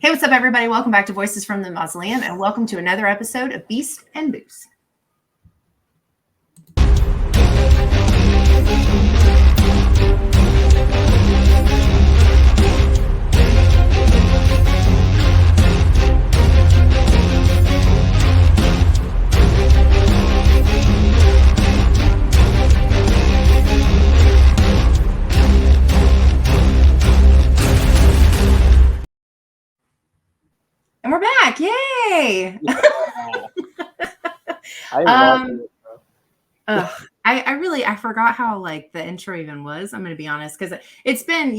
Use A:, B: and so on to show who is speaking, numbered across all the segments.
A: Hey, what's up, everybody? Welcome back to Voices from the Mausoleum, and welcome to another episode of Beast and Booze. And we're back. Yay!
B: Yeah. I love it, bro.
A: I forgot how like the intro even was. I'm going to be honest because it's been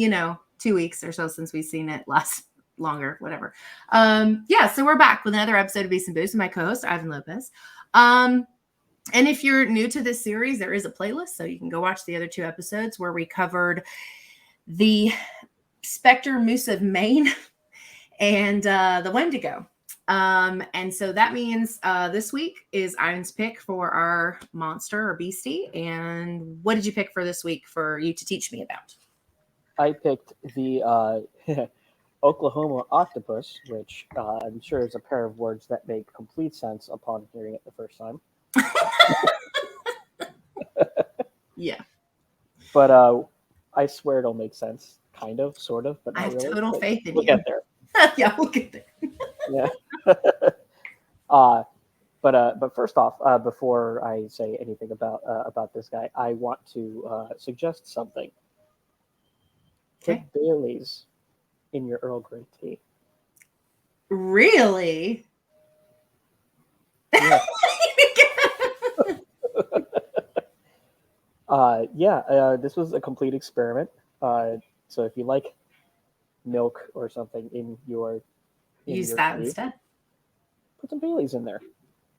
A: 2 weeks or so since we've seen it last longer, whatever. So we're back with another episode of Beast and Booze with my co-host Ivan Lopez. And if you're new to this series, there is a playlist, so you can go watch the other 2 episodes where we covered the Spectre Moose of Maine and the Wendigo. And so that means this week is Ivan's pick for our monster or beastie. And what did you pick for this week for you to teach me about?
B: I picked the Oklahoma Octopus, which I'm sure is a pair of words that make complete sense upon hearing it the first time.
A: Yeah.
B: But I swear it'll make sense. Kind of, sort of, but not
A: I have
B: really.
A: total faith in
B: we'll
A: you.
B: Get there.
A: Yeah, we'll get there.
B: Yeah. But first off, before I say anything about this guy, I want to suggest something.
A: Okay.
B: Put Bailey's in your Earl Grey tea.
A: Really?
B: Yeah. This was a complete experiment. So if you like milk or something in your
A: Use that
B: tea,
A: instead.
B: put some Baileys in there.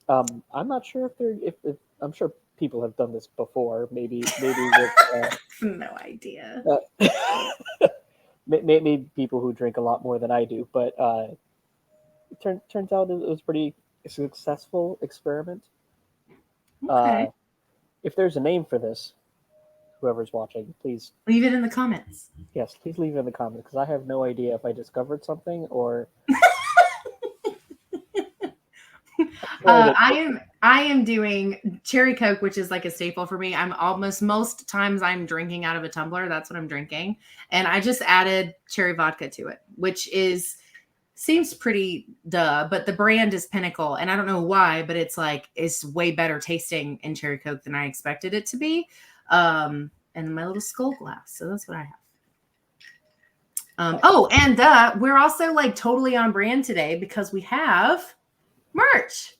B: I'm not sure if I'm sure people have done this before. Maybe with
A: No idea.
B: Maybe people who drink a lot more than I do, but it turns out it was pretty successful experiment.
A: Okay.
B: If there's a name for this, whoever's watching, please
A: Leave it in the comments.
B: Yes, please leave it in the comments because I have no idea if I discovered something or.
A: I am doing cherry Coke, which is like a staple for me. Most times I'm drinking out of a tumbler. That's what I'm drinking. And I just added cherry vodka to it, which seems pretty duh, but the brand is Pinnacle. And I don't know why, but it's way better tasting in cherry Coke than I expected it to be. And my little skull glass. So that's what I have. We're also totally on brand today because we have merch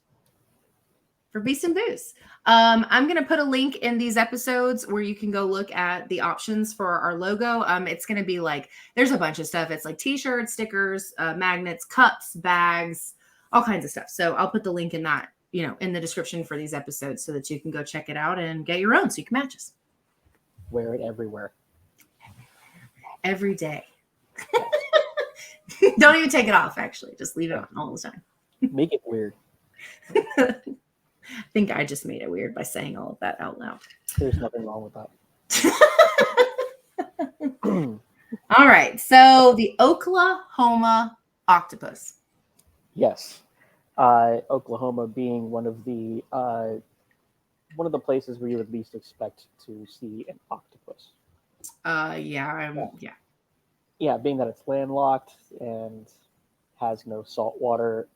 A: for Beast and Booze. I'm going to put a link in these episodes where you can go look at the options for our logo. It's going to be there's a bunch of stuff. It's t-shirts, stickers, magnets, cups, bags, all kinds of stuff. So I'll put the link in that, in the description for these episodes so that you can go check it out and get your own so you can match us.
B: Wear it everywhere.
A: Every day. Don't even take it off, actually. Just leave it on all the time.
B: Make it weird.
A: I think I just made it weird by saying all of that out loud.
B: There's nothing wrong with that.
A: All right. So the Oklahoma Octopus.
B: Yes. Oklahoma being one of the places where you would least expect to see an octopus. Yeah, being that it's landlocked and has no salt water,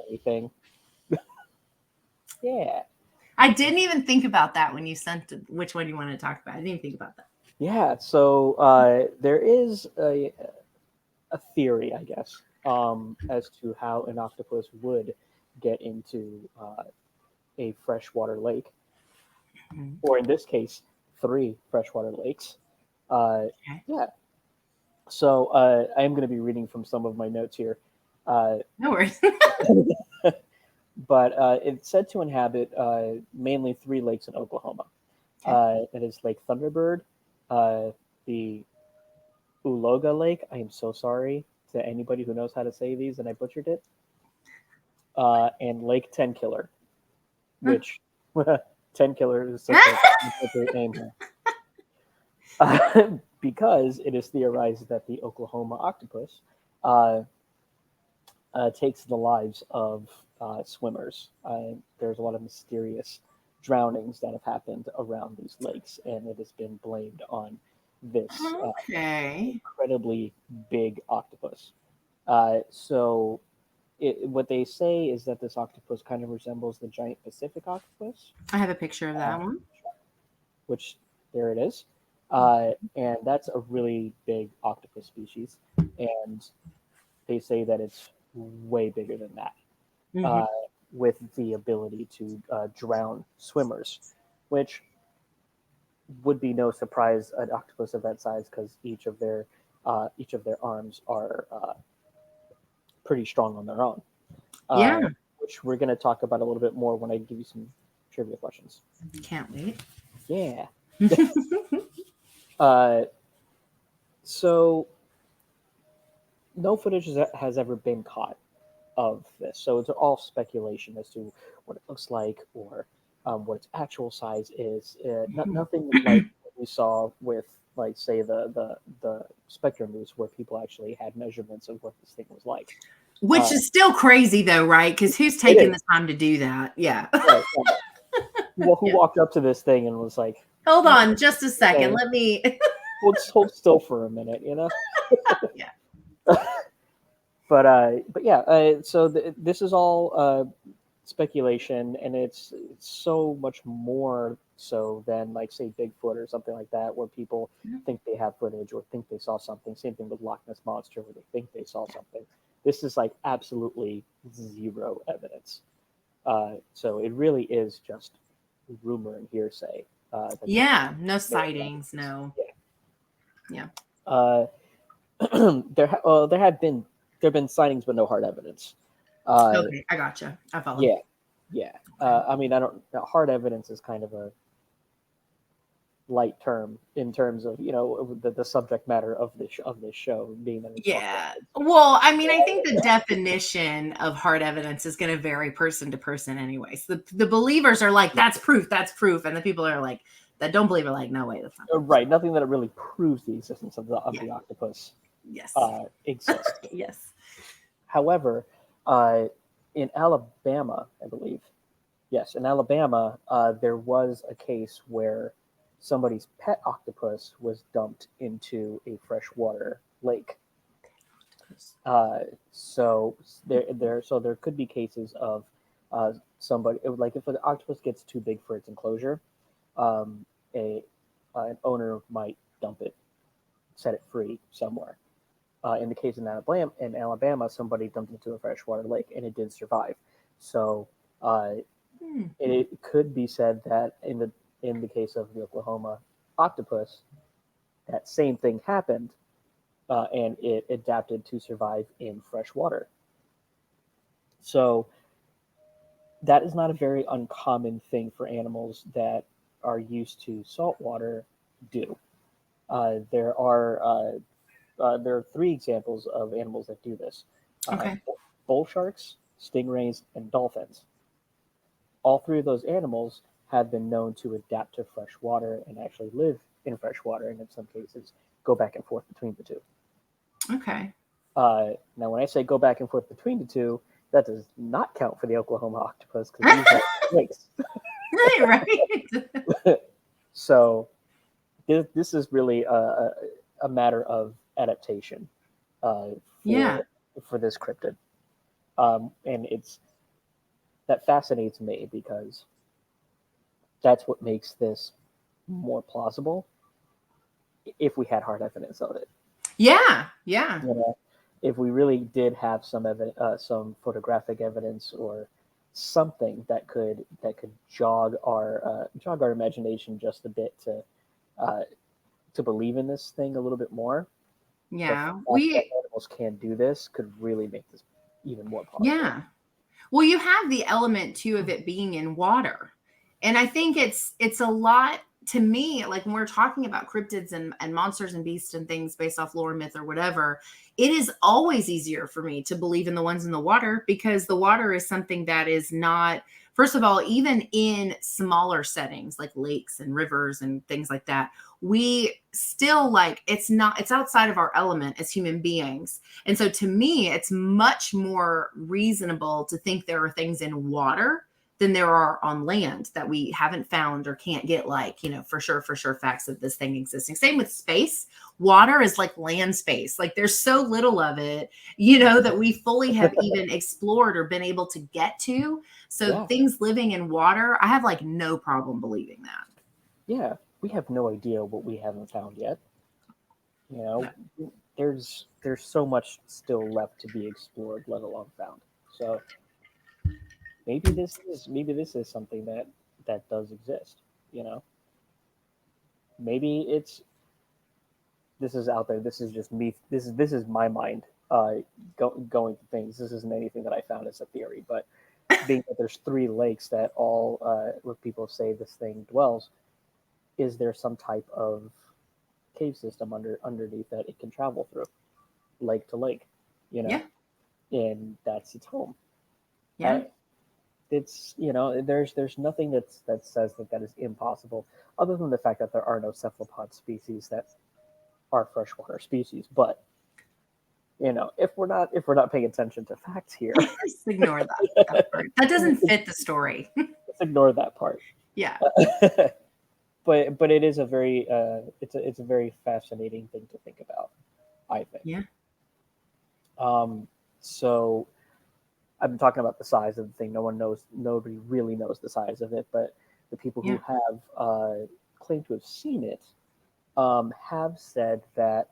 B: anything. Yeah.
A: I didn't even think about that when you sent which one you wanted to talk about. I didn't even think about that.
B: Yeah, so there is a theory, I guess, as to how an octopus would get into a freshwater lake, or in this case, 3 freshwater lakes.
A: Okay.
B: Yeah. So I am going to be reading from some of my notes here.
A: No worries.
B: But it's said to inhabit mainly 3 lakes in Oklahoma.
A: Okay.
B: It is Lake Thunderbird, the Uloga Lake. I am so sorry to anybody who knows how to say these, and I butchered it. And Lake Tenkiller, which 10-killer is such a great name here. Because it is theorized that the Oklahoma octopus takes the lives of swimmers. There's a lot of mysterious drownings that have happened around these lakes, and it has been blamed on this
A: Okay.
B: incredibly big octopus. So, what they say is that this octopus kind of resembles the giant Pacific octopus,
A: I have a picture of
B: uh,
A: that one.
B: which there it is. And that's a really big octopus species. And they say that it's way bigger than that,
A: Mm-hmm.
B: uh, with the ability to drown swimmers, which would be no surprise an octopus of that size because each of their arms are pretty strong on their own, uh,
A: Yeah.
B: which we're going to talk about a little bit more when I give you some trivia questions.
A: Can't wait.
B: Yeah. uh, so no footage has ever been caught of this, so it's all speculation as to what it looks like or what its actual size is. Nothing like what we saw with, like, say the Spectrum news, where people actually had measurements of what this thing was like.
A: Which is still crazy though, right? Because who's
B: It
A: taking the
B: is
A: time to do that? Yeah.
B: right. Well, who
A: Yeah.
B: walked up to this thing and was like,
A: Hold on just a second.
B: "Hey,
A: Let me.
B: hold still for a minute," you know?
A: Yeah.
B: But yeah, so this is all speculation, and it's so much more so than, like, say, Bigfoot or something like that, where people think they have footage or think they saw something. Same thing with Loch Ness Monster, where they think they saw something. This is like absolutely zero evidence. So it really is just rumor and hearsay. That these
A: Yeah. No
B: may have
A: sightings. No. Yeah.
B: Uh, there have been sightings, but no hard evidence. Uh,
A: Okay. I gotcha. I follow.
B: yeah, yeah. I mean, I don't. Hard evidence is kind of a light term in terms of, the subject matter of this show, being that it's
A: Yeah.
B: octopods.
A: Well, I mean, I think the definition of hard evidence is going to vary person to person, anyways. The believers are like, that's proof, and the people are like that don't believe are like, no way, that's not proof.
B: Right. Nothing that really proves the existence of
A: Yeah.
B: the octopus
A: Yes.
B: exists.
A: Yes.
B: However, in Alabama, I believe, yes, in Alabama, there was a case where somebody's pet octopus was dumped into a freshwater lake. Uh, so there could be cases of somebody, like, if an octopus gets too big for its enclosure, um, a an owner might dump it, set it free somewhere. In the case in Alabama, somebody dumped it into a freshwater lake and it did survive. So uh,
A: Hmm.
B: it could be said that in the case of the Oklahoma octopus, that same thing happened, and it adapted to survive in fresh water. So that is not a very uncommon thing for animals that are used to salt water do. There are three examples of animals that do this: uh,
A: Okay.
B: bull sharks, stingrays, and dolphins. All three of those animals have been known to adapt to fresh water and actually live in fresh water, and in some cases go back and forth between the two.
A: Okay.
B: Now, when I say go back and forth between the two, that does not count for the Oklahoma octopus because these are lakes.
A: Right.
B: So this is really a matter of adaptation uh,
A: Yeah.
B: for this cryptid, and that fascinates me because that's what makes this more plausible if we had hard evidence of it.
A: Yeah. Yeah.
B: You know, if we really did have some photographic evidence or something that could jog our imagination just a bit uh, to believe in this thing a little bit more. The
A: Yeah.
B: fact that animals can do this could really make this even more plausible.
A: Yeah. Well, you have the element too of it being in water. And I think it's a lot to me, like when we're talking about cryptids and monsters and beasts and things based off lore, myth, or whatever, it is always easier for me to believe in the ones in the water because the water is something that is not first of all, even in smaller settings like lakes and rivers and things like that, we still like it's outside of our element as human beings. And so to me, it's much more reasonable to think there are things in water than there are on land that we haven't found or can't get, like, for sure facts of this thing existing. Same with space. Water is like land space. Like there's so little of it, that we fully have even explored or been able to get to. So
B: Yeah.
A: things living in water, I have like no problem believing that.
B: Yeah. We have no idea what we haven't found yet. There's so much still left to be explored, let alone found. So maybe this is something that does exist. You know, maybe this is out there. This is just me. This is my mind going to things. This isn't anything that I found as a theory, but being that there's 3 lakes that all where people say this thing dwells, is there some type of cave system underneath that it can travel through, lake to lake,
A: Yeah.
B: and that's its home.
A: Yeah.
B: It's there's nothing that says that is impossible, other than the fact that there are no cephalopod species that are freshwater species. But if we're not paying attention to facts here,
A: Just ignore that part. That doesn't fit the story.
B: let's ignore that part.
A: Yeah.
B: But it is a very it's a very fascinating thing to think about, I think.
A: Yeah.
B: So I've been talking about the size of the thing. Nobody really knows the size of it, but the people who
A: Yeah.
B: have claimed to have seen it have said that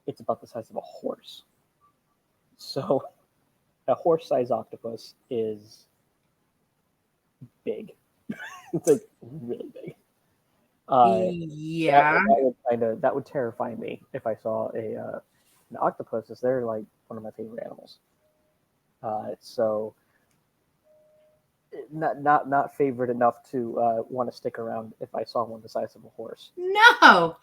B: it's about the size of a horse. So a horse-sized octopus is big. It's like really big.
A: Yeah.
B: That would terrify me if I saw an octopus. As they're like one of my favorite animals. So not favorite enough to want to stick around if I saw one the size of a horse.
A: No.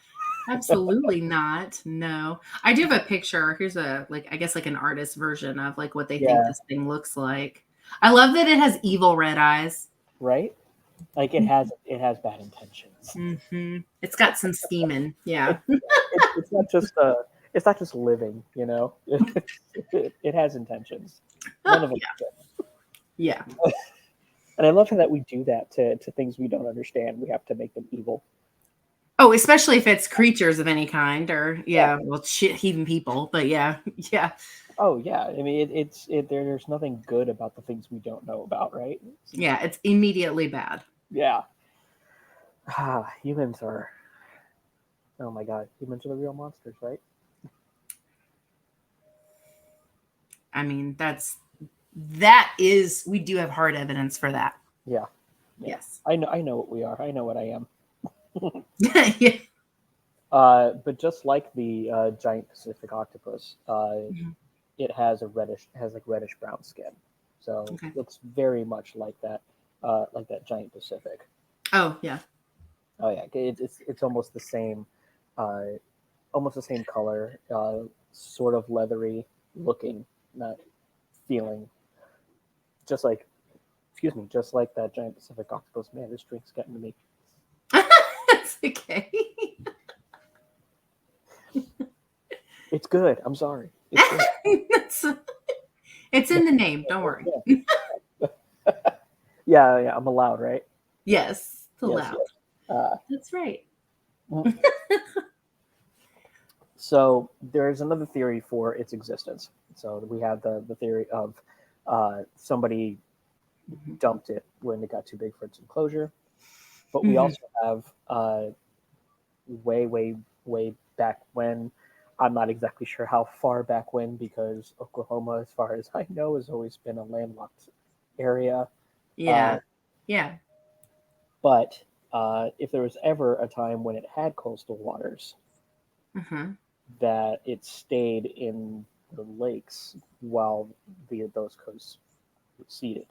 A: Absolutely not. No. I do have a picture. Here's I guess like an artist version of like what they think
B: Yeah,
A: this thing looks like. I love that it has evil red eyes.
B: right. Like it has bad intentions.
A: It's got some scheming. Yeah.
B: It's not just living. It has intentions. None of them.
A: Yeah.
B: And I love how that we do that to things we don't understand. We have to make them evil.
A: Oh, especially if it's creatures of any kind or,
B: Yeah.
A: well, shit, even people. But yeah. Yeah.
B: Oh yeah. I mean, there's nothing good about the things we don't know about, right?
A: Yeah. It's immediately bad.
B: Yeah. Humans are. Oh my god, humans are the real monsters, right?
A: I mean, we do have hard evidence for that.
B: Yeah.
A: Yes.
B: I know what we are. I know what I am.
A: Yeah.
B: But just like the giant Pacific octopus, it has reddish brown skin, so
A: Okay.
B: looks very much like that giant Pacific.
A: Oh, yeah.
B: Oh yeah, it's almost the same, color, sort of leathery looking, not feeling, just like, excuse me, just like that giant Pacific octopus. Man, this drink's getting to me.
A: It's okay.
B: It's good. I'm sorry. It's good.
A: It's in the name. Don't worry.
B: Yeah. I'm allowed, right?
A: Yes, it's
B: Yes.
A: allowed.
B: Uh,
A: That's right.
B: So there's another theory for its existence. So we have the theory of somebody dumped it when it got too big for its enclosure, but we also have way, way, way back when. I'm not exactly sure how far back when, because Oklahoma, as far as I know, has always been a landlocked area.
A: Yeah. Yeah.
B: But if there was ever a time when it had coastal waters, that it stayed in the lakes while those coasts receded.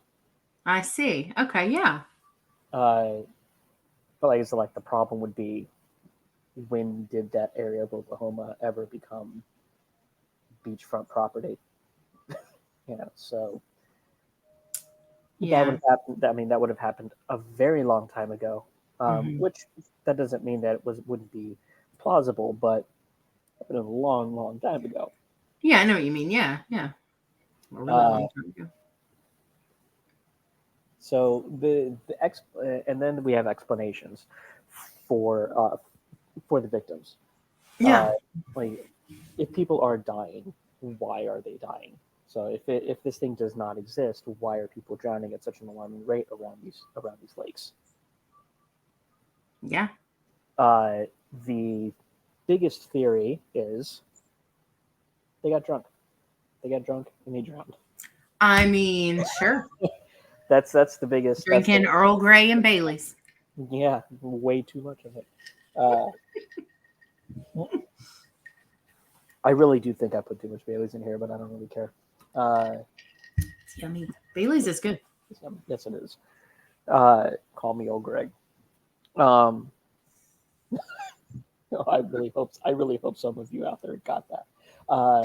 A: I see. Okay. Yeah.
B: But like I said, like the problem would be, when did that area of Oklahoma ever become beachfront property? So That would
A: Yeah.
B: have happened. I mean, that would have happened a very long time ago.
A: Hmm.
B: Which that doesn't mean that it wouldn't be plausible, but it happened a long, long time ago.
A: Yeah, I know what you mean. Yeah, yeah. A really
B: Uh,
A: long time ago.
B: so and then we have explanations for uh, for the victims.
A: Yeah.
B: Uh, like if people are dying, why are they dying? So if this thing does not exist, why are people drowning at such an alarming rate around these lakes?
A: Yeah.
B: Uh, the biggest theory is they got drunk. They got drunk and they drowned.
A: I mean, sure.
B: That's the biggest. That's
A: Drinking
B: the
A: Earl Grey and Bailey's.
B: yeah, way too much of it. Uh, I really do think I put too much Bailey's in here, but I don't really care. Uh,
A: It's yummy. Bailey's is good.
B: yes, it is. Call me old Greg. Um, I really hope some of you out there got that. Uh,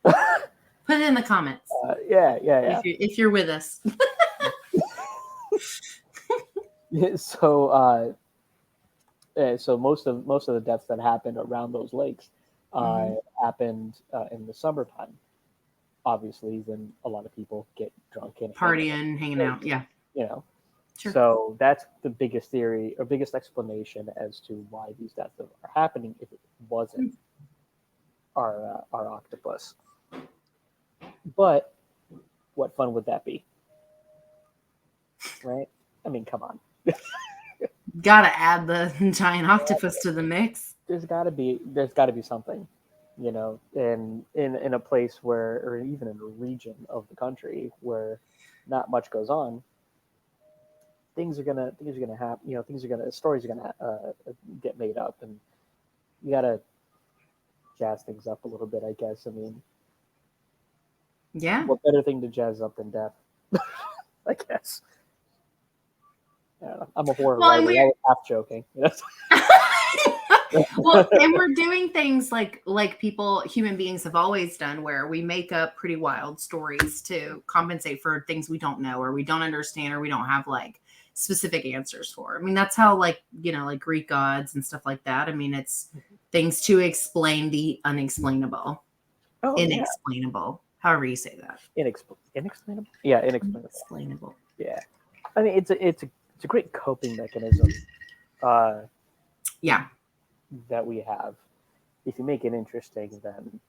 A: Put it in the comments
B: yeah.
A: if you're with us.
B: So, so most of the deaths that happened around those lakes
A: Hmm.
B: happened in the summertime. Obviously, when a lot of people get drunk and hang out,
A: Partying, hanging out. Yeah,
B: you know.
A: sure.
B: So that's the biggest theory or biggest explanation as to why these deaths are happening. If it wasn't our octopus, but what fun would that be, right? I mean, come on.
A: Gotta add the giant octopus to the mix.
B: There's got to be something, in a place where, or even in a region of the country where not much goes on. Things are gonna happen. Stories are gonna get made up, and you gotta jazz things up a little bit, I guess. I mean,
A: Yeah.
B: what better thing to jazz up than death? I guess. I don't know. I'm a horror
A: Well, and
B: writer. I
A: we're
B: was half joking.
A: well, and we're doing things like people, human beings have always done, where we make up pretty wild stories to compensate for things we don't know or we don't understand or we don't have like specific answers for. I mean, that's how like Greek gods and stuff like that. I mean, it's things to explain the unexplainable,
B: Oh yeah,
A: inexplainable, however you say that.
B: inexplainable. Yeah, inexplainable.
A: Inexplainable.
B: Yeah, I mean it's a great coping mechanism uh,
A: Yeah.
B: that we have. If you make it interesting, then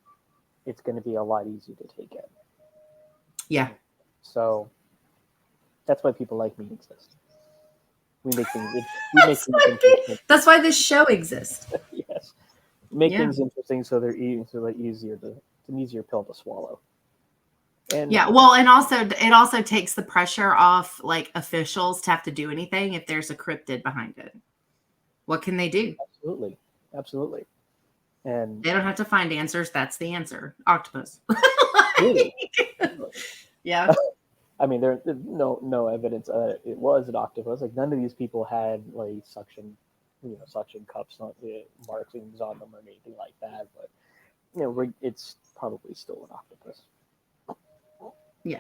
B: it's going to be a lot easier to take in.
A: Yeah.
B: So that's why people like me exist. We make things. We make
A: That's
B: things
A: why,
B: interesting.
A: that's why this show exists.
B: Yes, make
A: Yeah.
B: things interesting so they're easier to. It's an easier pill to swallow. And
A: Yeah, well, and also it also takes the pressure off like officials to have to do anything if there's a cryptid behind it. What can they do?
B: absolutely, absolutely, and
A: They don't have to find answers. That's the answer. Octopus.
B: really,
A: Yeah.
B: I mean, there's no evidence it was an octopus. Like none of these people had like suction cups, markings on them or anything like that. But it's probably still an octopus.
A: Yeah.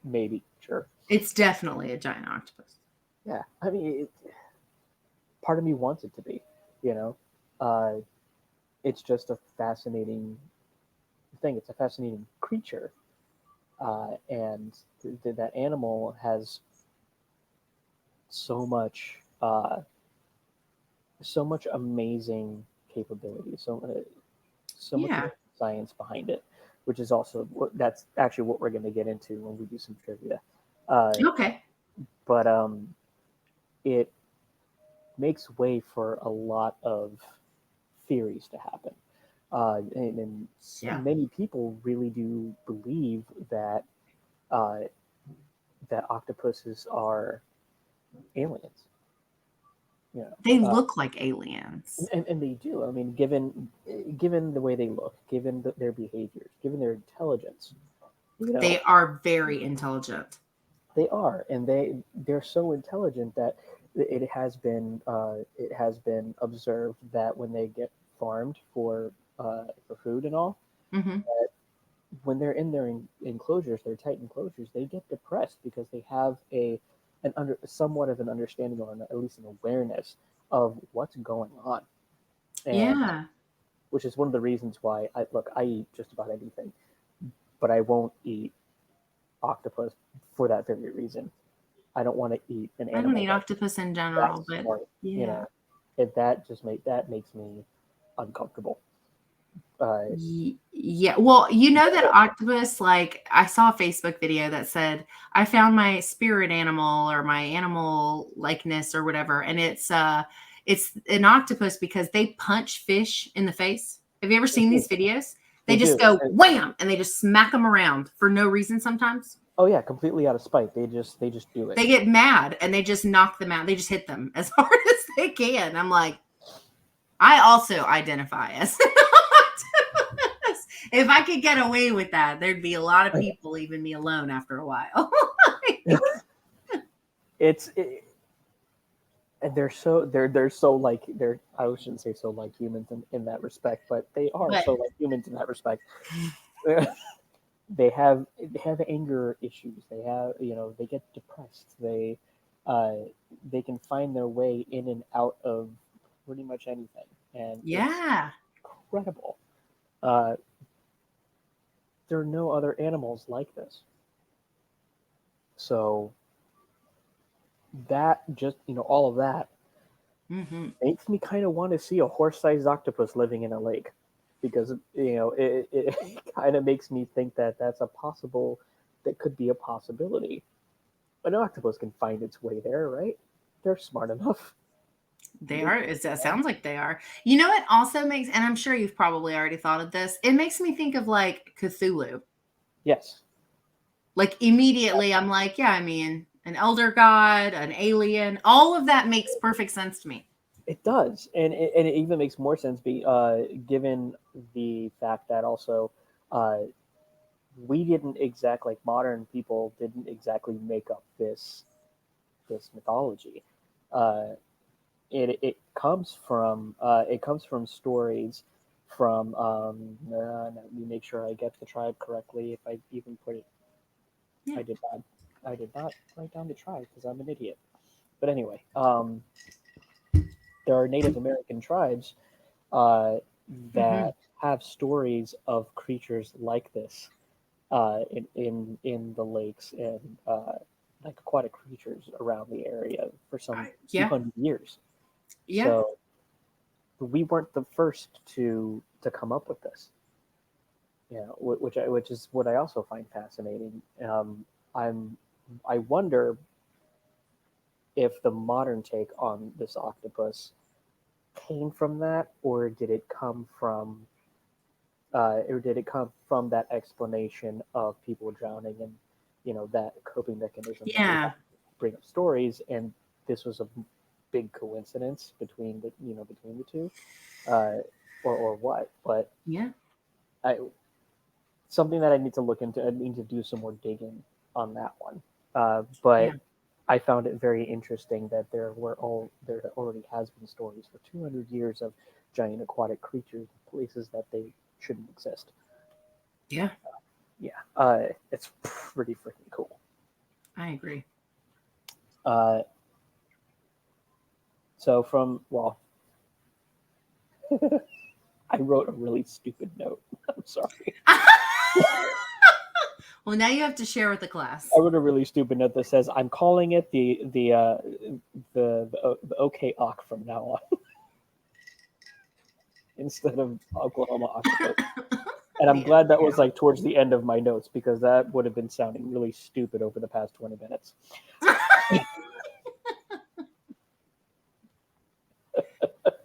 B: Maybe, sure.
A: It's definitely a giant octopus.
B: Yeah, I mean, part of me wants it to be. You know, uh, it's just a fascinating thing. It's a fascinating creature, and that animal has so much so much amazing capability, so much
A: Yeah.
B: science behind it, which is also that's actually what we're going to get into when we do some trivia. Uh,
A: Okay.
B: but it makes way for a lot of theories to happen. And
A: Yeah.
B: many people really do believe that uh, that octopuses are aliens. You
A: They
B: know,
A: look like aliens.
B: and they do. I mean, given the way they look, given their behaviors, given their intelligence, you know,
A: They are very intelligent.
B: they are, and they're so intelligent that it has been observed that when they get farmed for food and all,
A: Hmm.
B: when they're in their enclosures, their tight enclosures, they get depressed because they have somewhat of an understanding, or at least an awareness of what's going on, and
A: Yeah.
B: which is one of the reasons why I eat just about anything, but I won't eat octopus for that very reason. I don't want to eat an
A: I don't
B: animal
A: eat octopus in general,
B: that's
A: but
B: smart. You
A: yeah.
B: know, that makes me uncomfortable. Uh,
A: Yeah. Well, you know that octopus, like I saw a Facebook video that said, I found my spirit animal or my animal likeness or whatever. And it's an octopus because they punch fish in the face. Have you ever
B: they
A: seen
B: do,
A: these videos?
B: they
A: They just
B: do.
A: go wham and they just smack them around for no reason sometimes.
B: Oh yeah, completely out of spite. They just do it.
A: They get mad and they just knock them out. They just hit them as hard as they can. I'm like, I also identify as an octopus. If I could get away with that, there'd be a lot of people leaving me alone after a while.
B: It's and they're so like they're I shouldn't say so like humans in that respect, but they are
A: But
B: so like humans in that respect. They have anger issues. They have they get depressed. Uh, they can find their way in and out of pretty much anything, and it's
A: yeah,
B: incredible. Uh, there are no other animals like this. So that just all of that
A: hmm
B: makes me kind of want to see a horse-sized octopus living in a lake, because it kind of makes me think that that could be a possibility. An octopus can find its way there, right? They're smart enough.
A: they
B: They
A: are.
B: can,
A: It sounds like they are. You know, it also makes, and I'm sure you've probably already thought of this. It makes me think of like Cthulhu.
B: yes,
A: Like immediately, I'm like, yeah, I mean, an elder god, an alien, all of that makes perfect sense to me.
B: it does, and it even makes more sense, given the fact that also uh, we didn't exactly like modern people didn't exactly make up this mythology. Uh, it comes from stories from let me make sure I get the tribe correctly. If I even put it,
A: Yeah.
B: I did not write down the tribe because I'm an idiot. But anyway, there are Native American tribes uh,
A: hmm
B: that have stories of creatures like this in the lakes and like aquatic creatures around the area for some few
A: Yeah.
B: hundred years.
A: Yeah.
B: So we weren't the first to come up with this. Which is what I also find fascinating. I'm I wonder if the modern take on this octopus came from that, or did it come from that explanation of people drowning and that coping mechanism that we have
A: Yeah.
B: to bring up stories, and this was a big coincidence between the two, uh, or what? But
A: Yeah.
B: I something that I need to look into. I need to do some more digging on that one. But
A: Yeah.
B: I found it very interesting that there already has been stories for 200 years of giant aquatic creatures in places that they shouldn't exist.
A: Yeah.
B: Yeah, it's pretty freaking cool.
A: I agree.
B: Uh, so I wrote a really stupid note. I'm sorry.
A: Well, now you have to share with the class.
B: I wrote a really stupid note that says I'm calling it the OK Ock from now on instead of Oklahoma Octopus. And I'm
A: The
B: glad that
A: okay.
B: was like towards the end of my notes, because that would have been sounding really stupid over the past 20 minutes.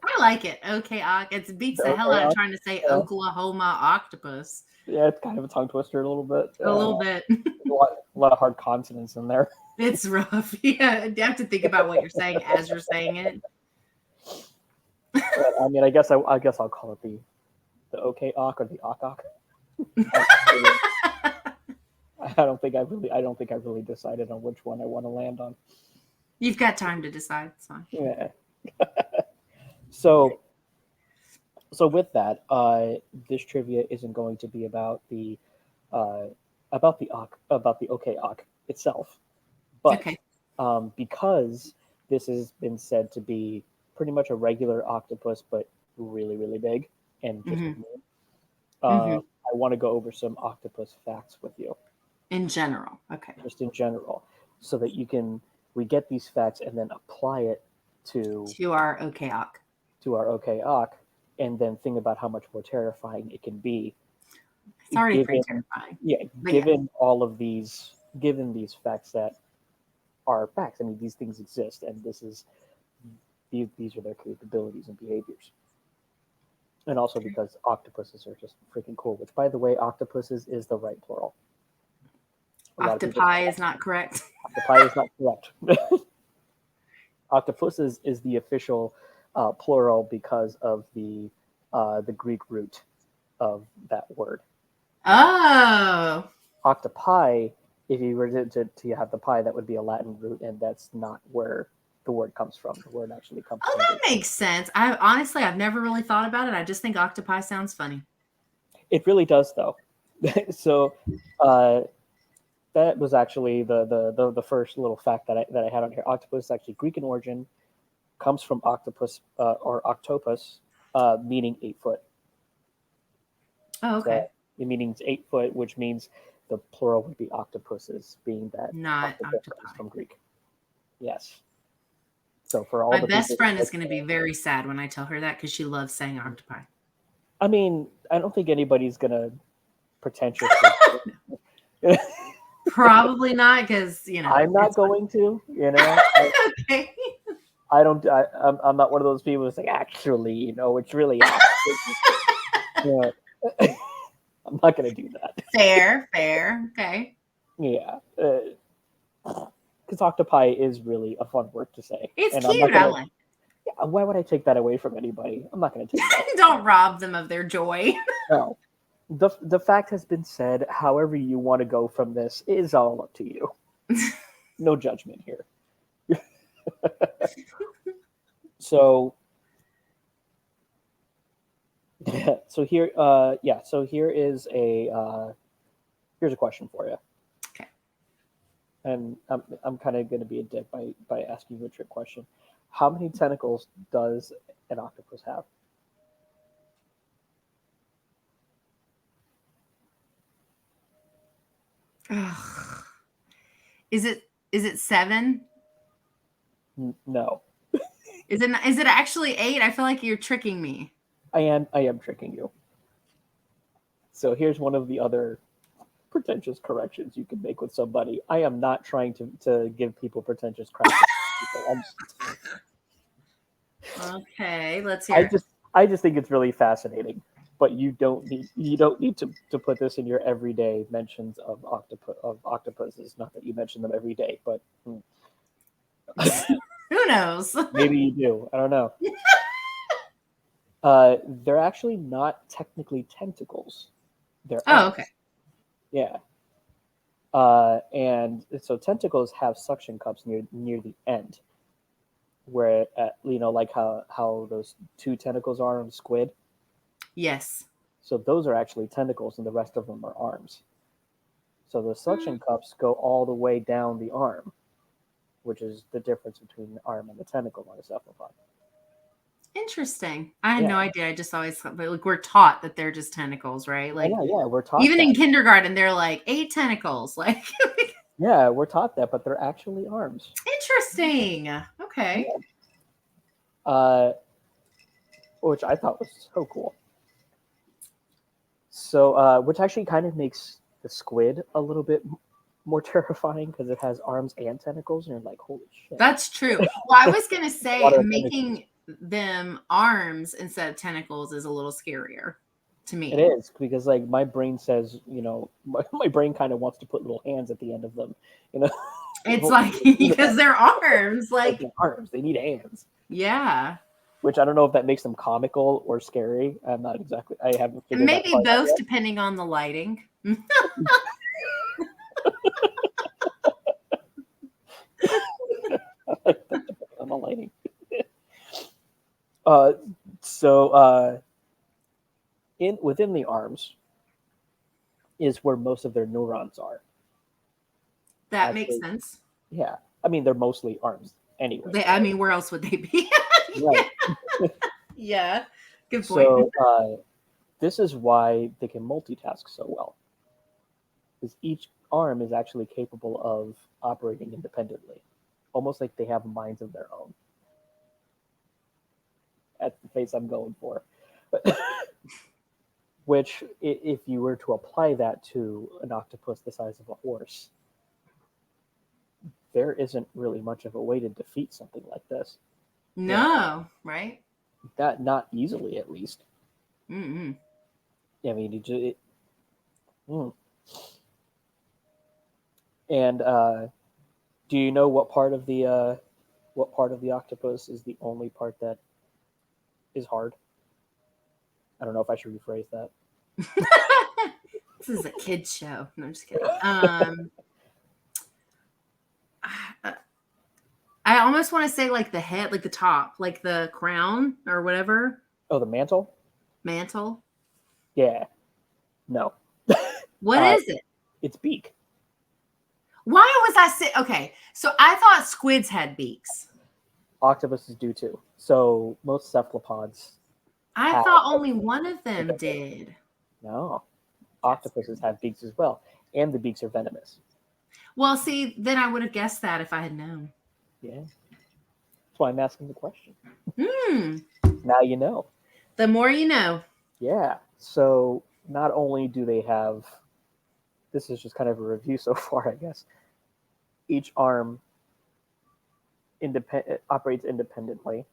A: I like it. Okay, it beats
B: The
A: the hell
B: OK
A: out of
B: Ock,
A: trying to say
B: yeah,
A: Oklahoma octopus.
B: yeah, it's kind of a tongue twister a little bit.
A: A little bit.
B: A lot of hard consonants in there.
A: It's rough. Yeah, you have to think about what you're saying as you're saying it.
B: But I mean, I guess I'll call it the OK Ock or the Ock. I don't think I really decided on which one I want to land on.
A: You've got time to decide. It's fine.
B: Yeah. So with that, this trivia isn't going to be about the uh, about the OKOC itself, but
A: Okay.
B: because this has been said to be pretty much a regular octopus, but really, really big and just
A: Hmm.
B: mean,
A: Hmm.
B: I want to go over some octopus facts with you,
A: In general. Okay.
B: just in general, so that we get these facts and then apply it to
A: To our OKOC.
B: our OKOC, and then think about how much more terrifying it can be,
A: It's already pretty
B: given
A: terrifying.
B: yeah,
A: But yeah.
B: given these facts that are facts. I mean, these things exist, and these are their capabilities and behaviors. And also because octopuses are just freaking cool. Which, by the way, octopuses is the right plural. A lot of people say
A: Octopi is not correct.
B: octopi is not correct. Octopuses is the official plural because of the Greek root of that word.
A: Oh.
B: Octopi, if you were to have the pi, that would be a Latin root, and that's not where the word comes from. The word actually comes
A: Oh,
B: from
A: that
B: Greek.
A: makes sense. I've never really thought about it. I just think octopi sounds funny.
B: It really does, though. So uh, that was actually the first little fact that I had on here. Octopus is actually Greek in origin, comes from octopus or octopus, meaning 8 foot.
A: Oh,
B: So
A: okay.
B: it means 8 foot, which means the plural would be octopuses, being that
A: Not
B: octopus comes
A: octopi.
B: from Greek. Yes. So for all
A: My
B: the
A: best
B: people
A: friend
B: who
A: is
B: like,
A: going to be very sad when I tell her that because she loves saying octopi.
B: I mean, I don't think anybody's gonna pretentiously.
A: Probably not because,
B: I'm not
A: it's fun.
B: going to,
A: Okay.
B: I don't. I'm not one of those people who's like, actually, it's really actually. Yeah. I'm not gonna do that.
A: Fair, fair. Okay.
B: Yeah, because octopi is really a fun word to say,
A: It's
B: and I'm not
A: cute. I
B: gonna.
A: like
B: Yeah, why would I take that away from anybody? I'm not gonna take that.
A: it. Don't rob them of their joy.
B: No, the fact has been said. However, you want to go from this is all up to you. No judgment here. So, so here, so here's a question for you,
A: Okay.
B: and I'm kind of going to be a dick by asking you a trick question. How many tentacles does an octopus have?
A: Ugh. Is it 7?
B: No,
A: Is it actually 8? I feel like you're tricking me.
B: I am tricking you. So here's one of the other pretentious corrections you can make with somebody. I am not trying to give people pretentious crap.
A: Okay, let's
B: I
A: hear it.
B: just I just think it's really fascinating. But you don't need to put this in your everyday mentions of octopuses. Not that you mention them every day, but
A: Who knows?
B: maybe you do. I don't know. They're actually not technically tentacles. They're
A: Oh, okay.
B: arms. Yeah. And so tentacles have suction cups near the end, where like how those two tentacles are on a squid.
A: Yes.
B: So those are actually tentacles, and the rest of them are arms. So the
A: Hmm.
B: suction cups go all the way down the arm, which is the difference between the arm and the tentacle on a cephalopod.
A: Interesting. I had
B: Yeah,
A: no idea. I just always thought, but like we're taught that they're just tentacles, right?
B: I
A: Like
B: know. Yeah, we're taught
A: even in
B: that.
A: kindergarten, they're like 8 tentacles. Like
B: Yeah, we're taught that, but they're actually arms.
A: interesting. Okay.
B: Yeah. Uh, which I thought was so cool. So, which actually kind of makes the squid a little bit more terrifying because it has arms and tentacles, and you're like, holy shit!
A: That's true. Well, I was gonna
B: A
A: say
B: lot of tentacles.
A: making them arms instead of tentacles is a little scarier to
B: It
A: me.
B: is because like my brain says, my brain kind of wants to put little hands at the end of them, you know,
A: It's like because they're arms,
B: like
A: like
B: their arms, they need hands.
A: yeah.
B: Which I don't know if that makes them comical or scary. I'm not exactly. I haven't figured that
A: Maybe
B: part out
A: both
B: yet.
A: depending on the lighting.
B: I'm a lady. Uh, so within the arms, is where most of their neurons are.
A: That makes
B: Actually,
A: sense.
B: yeah. I mean, they're mostly arms anyway.
A: I mean, where else would they be?
B: Right.
A: Yeah, good point.
B: So this is why they can multitask so well, because each arm is actually capable of operating independently, almost like they have minds of their own. That's the face I'm going for. Which, if you were to apply that to an octopus the size of a horse, there isn't really much of a way to defeat something like this.
A: No, right?
B: That not easily, at least.
A: Mm-mm.
B: I mean, mm. And do you know what part of the octopus is the only part that is hard? I don't know if I should rephrase that.
A: This is a kid's show. No, I'm just kidding. I almost want to say like the head, like the top, like the crown or whatever
B: Oh, the mantle?
A: mantle.
B: Yeah. No.
A: What is it?
B: It's beak.
A: Why was I say okay? So I thought squids had beaks.
B: Octopuses do too. So most cephalopods
A: I
B: have.
A: thought only one of them did.
B: No. Octopuses have beaks as well, and the beaks are venomous.
A: Well, see, then I would have guessed that if I had known.
B: Yeah. That's why I'm asking the question.
A: Hmm.
B: Now you know.
A: The more you know.
B: Yeah. So not only do they have, this is just kind of a review so far, I guess. Each arm operates independently,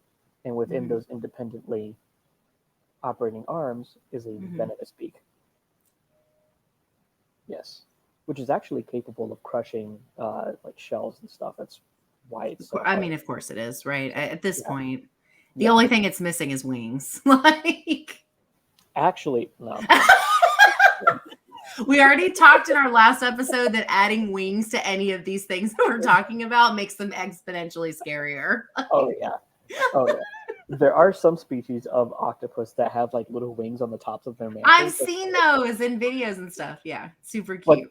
B: and within those independently operating arms is a venomous beak. Yes, which is actually capable of crushing like shells and stuff. That's why it's so
A: I
B: hard.
A: mean, of course it is, right? At this point, the
B: Yeah.
A: only thing it's missing is wings. Like,
B: Actually, no.
A: we already talked in our last episode that adding wings to any of these things that we're talking about makes them exponentially scarier.
B: Oh yeah. Oh yeah. There are some species of octopus that have like little wings on the tops of their mantles.
A: I've seen those in videos and stuff. Yeah, super cute.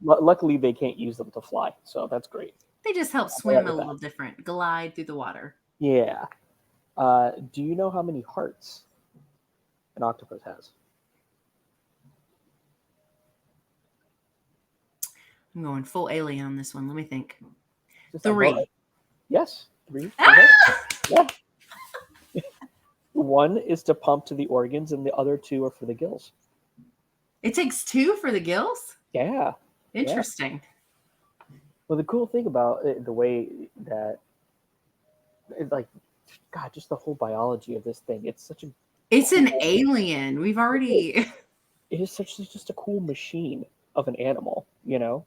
B: Luckily, they can't use them to fly, so that's great.
A: They just help swim a little different, glide through the water.
B: Yeah. Do you know how many hearts an octopus has?
A: I'm going full alien on this one. Let me think.
B: Just
A: 3.
B: Yes, 3.
A: Ah!
B: Yeah. One is to pump to the organs, and the other 2 are for the gills.
A: It takes 2 for the gills?
B: Yeah.
A: Interesting.
B: Yeah. Well, the cool thing about it, the way that, like, God, just the whole biology of this thing, it's such a.
A: It's an alien. We've already.
B: It is just a cool machine of an animal, you know?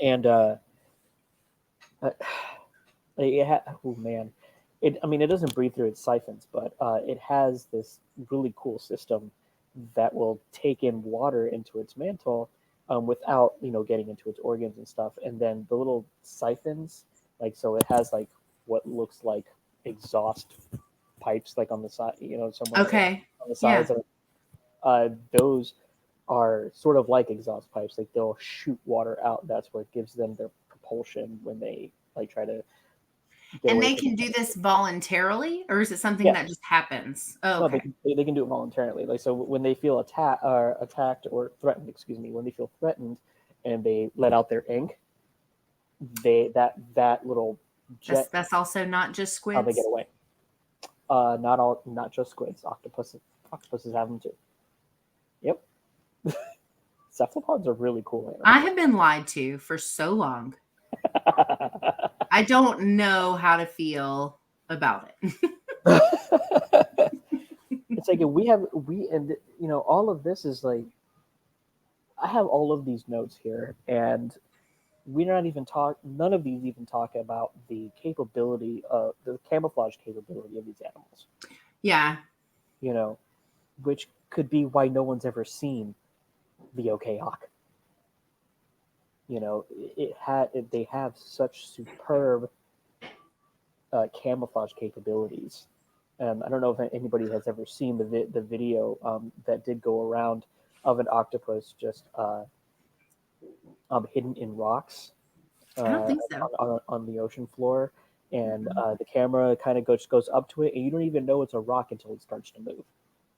B: And, oh man. I mean, it doesn't breathe through its siphons, but it has this really cool system that will take in water into its mantle without, getting into its organs and stuff. And then the little siphons, like, so it has like what looks like exhaust pipes, like on the side, somewhere
A: Okay.
B: on the sides. Yeah. Those are sort of like exhaust pipes. Like they'll shoot water out. That's what gives them their propulsion when they like try to.
A: And they can do this voluntarily, or is it something that just happens? Oh, okay.
B: No, they can do it voluntarily. Like so, when they feel attacked or threatened, when they feel threatened, and they let out their ink, that little jet.
A: That's also not just squids.
B: How they get away. Not just squids. Octopuses have them too. Yep. Cephalopods are really cool animals.
A: I have been lied to for so long. I don't know how to feel about it.
B: It's like all of this is like, I have all of these notes here, and none of these even talk about the camouflage capability of these animals.
A: Yeah.
B: Which could be why no one's ever seen the OK Hawk. They have such superb camouflage capabilities. I don't know if anybody has ever seen the video that did go around of an octopus just hidden in rocks
A: I don't
B: uh,
A: think so.
B: on the ocean floor, and
A: Mhm.
B: the camera kind of goes up to it, and you don't even know it's a rock until it starts to move.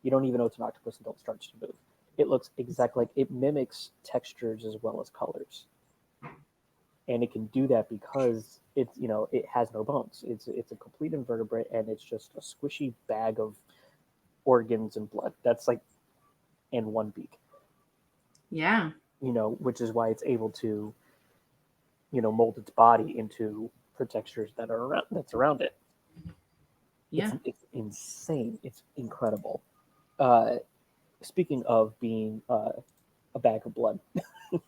B: You don't even know it's an octopus until it starts to move. It looks exactly like it mimics textures as well as colors, and it can do that because it's it has no bones. It's a complete invertebrate, and it's just a squishy bag of organs and blood. That's like and one beak.
A: Yeah.
B: Which is why it's able to mold its body into the textures that's around it. It's
A: Yeah.
B: it's insane. It's incredible. Uh, Speaking of being a bag of blood, do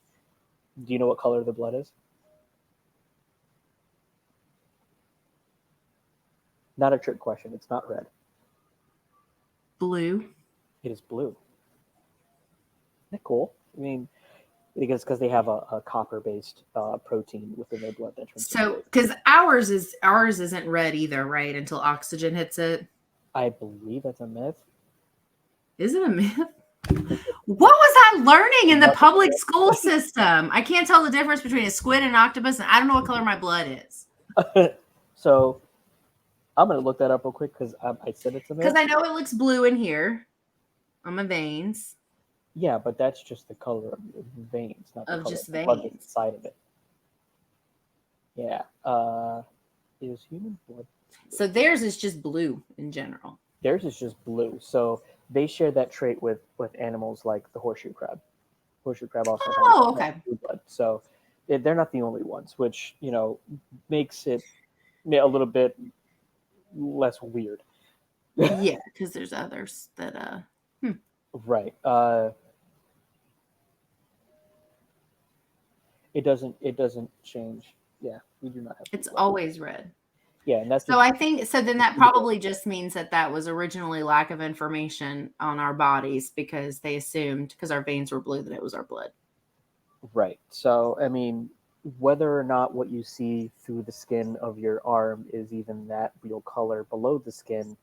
B: you know what color the blood is? Not a trick question. It's not red.
A: Blue.
B: It is blue. Isn't that cool? I mean, because they have a copper-based protein within their blood that turns it
A: So,
B: blue.
A: because ours isn't red either, right? Until oxygen hits it.
B: I believe that's a myth.
A: Is it a myth?
B: I think that's
A: What was I learning in the
B: nothing.
A: public school system? I can't tell the difference between a squid and an octopus, and I don't know what color my blood is.
B: So I'm gonna look that up real quick because I said it's a
A: Because
B: myth.
A: I know it looks blue in here on my veins
B: Yeah, but that's just the color of your veins, not the
A: of
B: color of
A: just
B: the blood that's
A: veins.
B: inside of it. Yeah. Is human blood blue?
A: So theirs is just blue in general.
B: Theirs is just blue. So they share that trait with animals like the horseshoe crab. Horseshoe crab also
A: Oh,
B: has
A: okay.
B: blue blood. So they're not the only ones, which makes it a little bit less weird.
A: Yeah, because there's others that
B: Right. It doesn't change. Yeah, we do not have blue
A: it's
B: blood.
A: always red.
B: Yeah, and that's
A: So
B: just
A: I think so then that
B: blue blood.
A: probably just means that that was originally lack of information on our bodies because they assumed because our veins were blue that it was our blood.
B: Right. So, I mean, whether or not what you see through the skin of your arm is even that real color below the skin,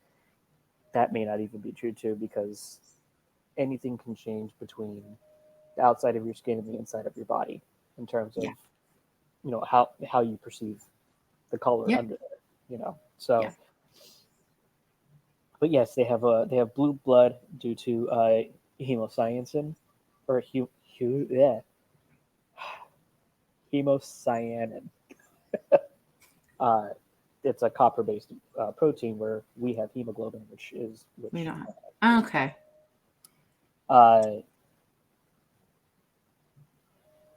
B: that may not even be true too, because anything can change between the outside of your skin and the inside of your body in terms
A: Yeah.
B: of how you perceive the color
A: Yeah.
B: under there.
A: Yeah.
B: So, but yes, they have blue blood due to hemocyanin or yeah, hemocyanin. Uh, it's a copper-based protein where we have hemoglobin,
A: We
B: which
A: don't have. Okay.
B: uh,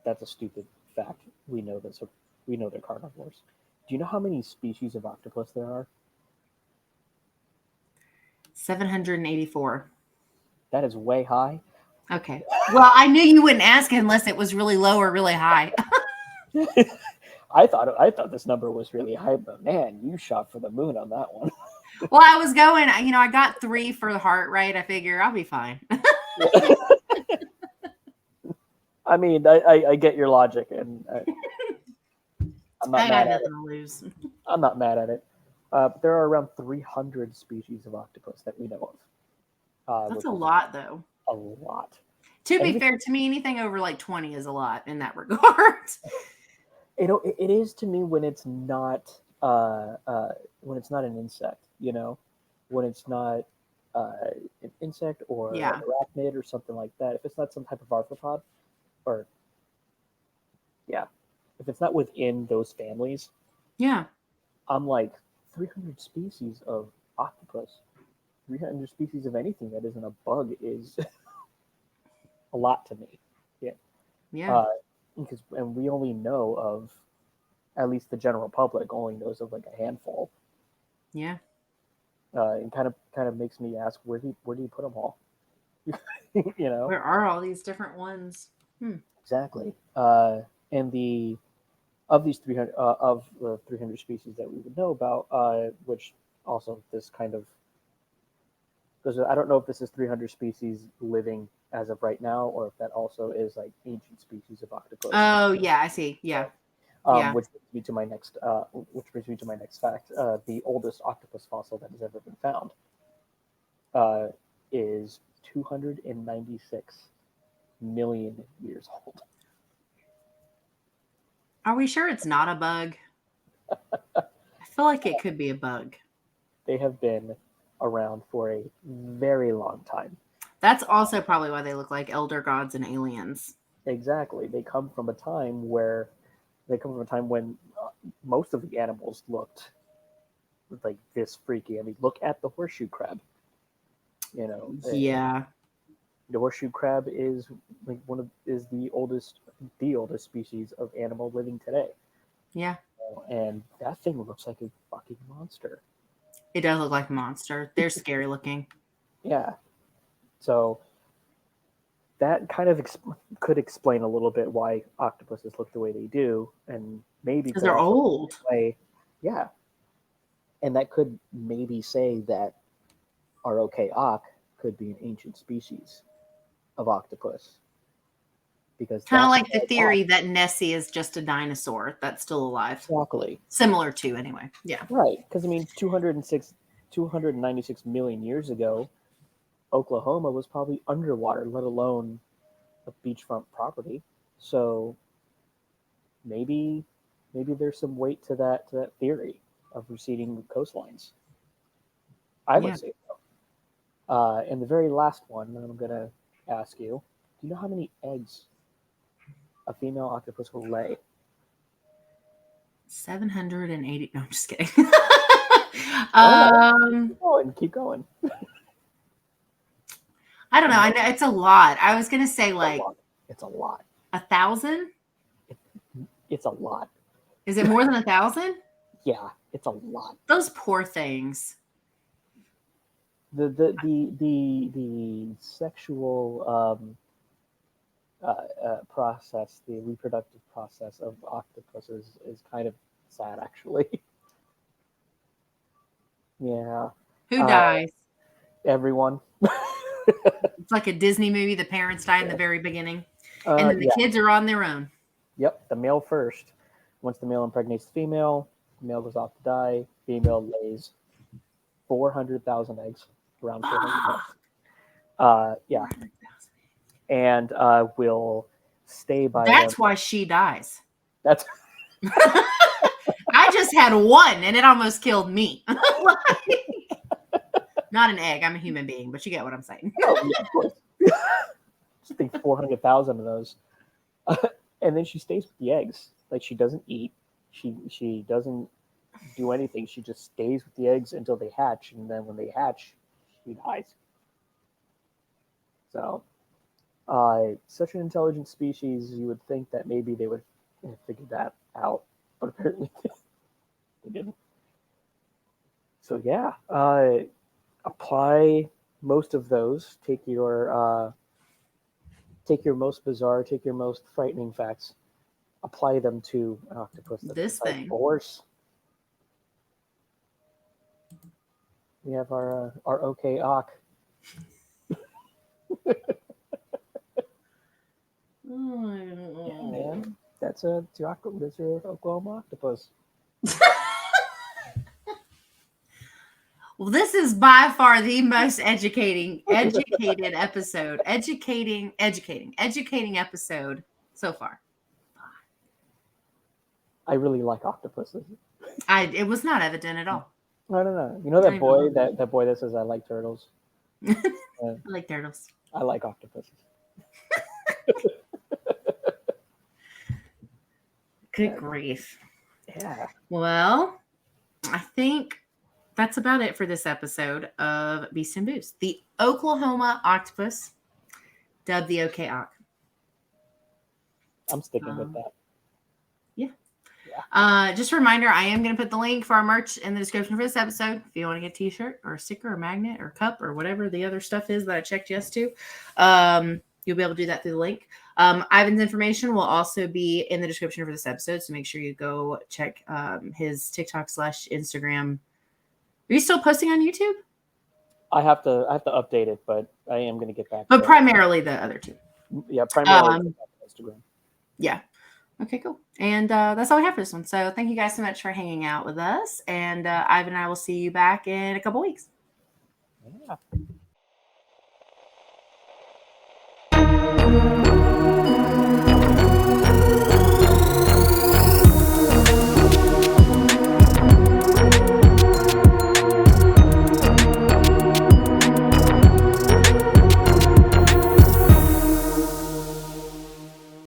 B: that's a stupid fact. We know this. We know they're carnivores. Do you know how many species of octopus there are?
A: 784.
B: That is way high.
A: Okay. Well, I knew you wouldn't ask unless it was really low or really high.
B: I thought this number was really high, but man, you shot for the moon on that one.
A: Well, I was going, I got 3 for the heart rate. I figure I'll be fine.
B: I mean, I get your logic, and I'm not
A: I got
B: mad at
A: nothing
B: it.
A: to lose.
B: I'm not mad at it. But there are around 300 species of octopus that we know of,
A: That's
B: which
A: a
B: is
A: lot, though.
B: a lot.
A: To
B: And
A: be
B: even
A: fair, to me, anything over like 20 is a lot in that regard.
B: it is to me when it's not an insect, when it's not uh, an insect or an
A: Yeah.
B: arachnid or something like that. If it's not some type of arthropod, or yeah, if it's not within those families,
A: Yeah.
B: I'm like 300 species of octopus, 300 species of anything that isn't a bug is a lot to me. Yeah,
A: Yeah.
B: uh, and we only know of, at least the general public only knows of like a handful.
A: Yeah.
B: It kind of makes me ask where do you put them all? you know
A: Where are all these different ones? Hmm.
B: exactly. And these 300 of the 300 species that we would know about, which also this kind of because I don't know if this is 300 species living as of right now, or if that also is like ancient species of octopus.
A: Oh, yeah. I see. Yeah. Yeah.
B: Which brings me to my next fact. The oldest octopus fossil that has ever been found uh, is 296. million years old.
A: Are we sure it's not a bug? I feel like it could be a bug.
B: They have been around for a very long time.
A: That's also probably why they look like elder gods and aliens.
B: Exactly. They come from a time when most of the animals looked like this freaky. I mean, look at the horseshoe crab. You know,
A: Yeah.
B: the horseshoe crab is like the oldest species of animal living today.
A: Yeah.
B: And that thing looks like a fucking monster.
A: It does look like a monster. They're scary looking.
B: Yeah. So that kind of could explain a little bit why octopuses look the way they do, and maybe
A: Because
B: could
A: they're
B: also
A: old.
B: explain, yeah, and that could maybe say that our Ock could be an ancient species of octopus, because
A: Kind of
B: that's
A: like the theory that Nessie is just a dinosaur that's still alive.
B: exactly
A: Similar to, anyway. Yeah.
B: right. Because I mean, 296 million years ago, Oklahoma was probably underwater, let alone a beachfront property. So maybe there's some weight to that theory of receding coastlines. I would
A: Yeah.
B: say so. And the very last one I'm going to ask you: do you know how many eggs a female octopus will lay?
A: 780. No, I'm just kidding.
B: Keep going.
A: I don't know. I know it's a lot. I was gonna say like
B: it's a lot.
A: 1,000.
B: It's a lot.
A: Is it more than 1,000?
B: Yeah, it's a lot.
A: Those poor things.
B: The sexual process, the reproductive process of octopuses is kind of sad, actually. Yeah.
A: Who dies?
B: Everyone.
A: It's like a Disney movie. The parents die in the very beginning, and then the kids are on their own.
B: Yep, the male first. Once the male impregnates the female goes off to die. Female lays 400,000 eggs, around 400,000. Yeah, and will stay by.
A: That's why she dies.
B: That's.
A: I just had one, and it almost killed me. Not an egg. I'm a human being, but you get what I'm saying.
B: Oh, yeah, of course. I think 400,000 of those, and then she stays with the eggs. Like, she doesn't eat. She doesn't do anything. She just stays with the eggs until they hatch, and then when they hatch, she dies. So, such an intelligent species, you would think that maybe they would figure that out, but apparently they didn't. So yeah, apply most of those. Take your most bizarre, take your most frightening facts, apply them to an octopus.
A: This thing.
B: Horse. We have our Ock. Yeah, man. That's your Oklahoma Octopus.
A: Well, this is by far the most educated episode. Educating episode so far.
B: I really like octopuses.
A: It was not evident at all.
B: I don't know. You know that boy that says I like turtles?
A: I like turtles.
B: I like octopuses.
A: Good grief.
B: Yeah.
A: Well, I think that's about it for this episode of Beast and Boost. The Oklahoma Octopus, dubbed the Ock.
B: I'm sticking with that.
A: Yeah. Just a reminder, I am going to put the link for our merch in the description for this episode. If you want to get a t-shirt or a sticker or magnet or cup or whatever the other stuff is that I checked yes to, you'll be able to do that through the link. Ivan's information will also be in the description for this episode, so make sure you go check his TikTok/Instagram. Are you still posting on YouTube?
B: I have to update it, but I am going to get back.
A: But primarily the other two.
B: Yeah, primarily Instagram.
A: Yeah. Okay, cool. And that's all we have for this one. So thank you guys so much for hanging out with us. And Ivan and I will see you back in a couple weeks.
B: Yeah.